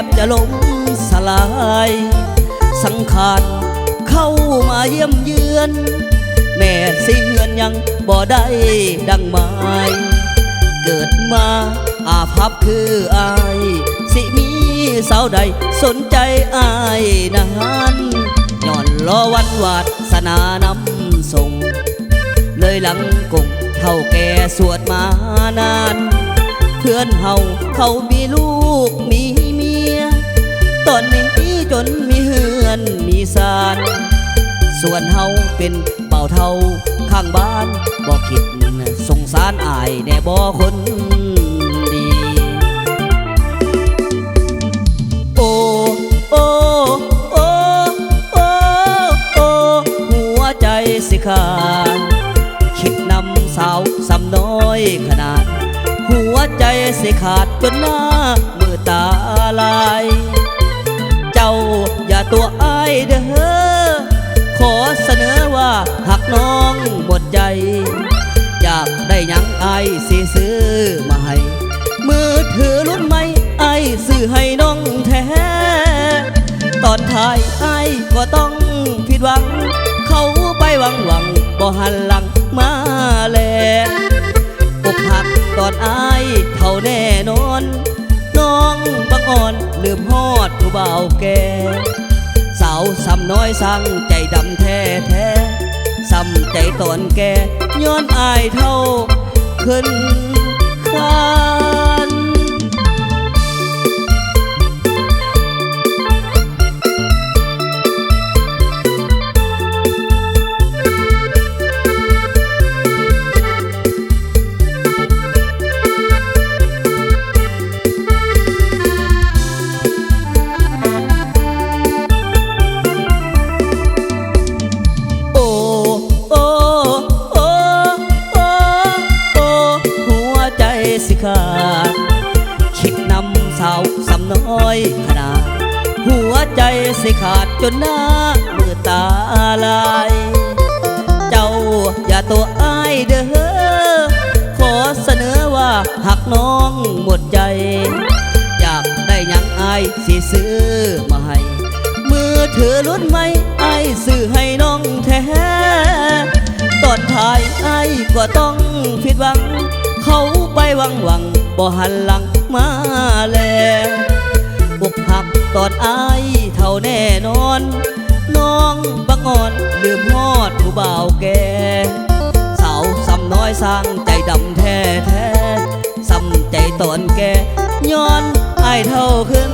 บจะล้มสลายสังขารเข้ามาเยี่ยมเยือนแม่สิเฮือนยังบ่ได้ดังหมายเกิดมาอาภัพคืออายสิมีสาวใดสนใจอายนั้นย้อนรอวันวาสนานำส่งเลยหลังกงเท่าแก่สวดมานานเพื่อนเขามีลูกมีเมียตอนนี้จนมีเฮือนมีศาลส่วนเฮาเป็นเป่าเท่าข้างบ้านบ่คิดสงสารอายแน่บ่คนดีโอ้โอ้โอ้โอ้โอ้หัวใจสิขาดคิดนำสาวสำน้อยขนาดหัวใจสิขาดจนหน้ามือตาลายเจ้าอย่าตัวอ้ายเด้อขอเสนอว่าหักน้องหมดใจอยากได้ยังอ้ายสิซื้อมาให้มือถือรุ่นใหม่อ้ายซื้อให้น้องแท้ตอนท้ายอ้ายก็ต้องผิดหวังเขาไปหวังบ่หันหลังมาแลอกหักตอนอ้ายเท่าแน่นอนน้องบังอ่อนลืมฮอดผู้บ่าวแก่สาวซ้ำน้อยสั่งใจดำแท้ซ้ำใจตอนแก่ย้อนอายเท่าขึ้นคานสิขาดคิดนำสาวสำน้อยขนาดหัวใจสิขาดจนหน้ามือตาลายเจ้าอย่าตัวอ้ายเด้อขอเสนอว่าหักน้องหมดใจอยากได้ยังอ้ายสิซื้อมาให้มือถือรุ่นใหม่อ้ายซื้อให้น้องแท้ตอนท้ายอ้ายก็ต้องผิดหวังเขาไปหวังบ่หันหลังมาแลอกหักตอนอายเท่าแน่นอนน้องบังอ่อนลืมฮอดผู้บ่าวแก่สาวซ้ำน้อยสร้างใจดำแท้ซ้ำใจตอนแก่ย้อนอายเท่าขึ้น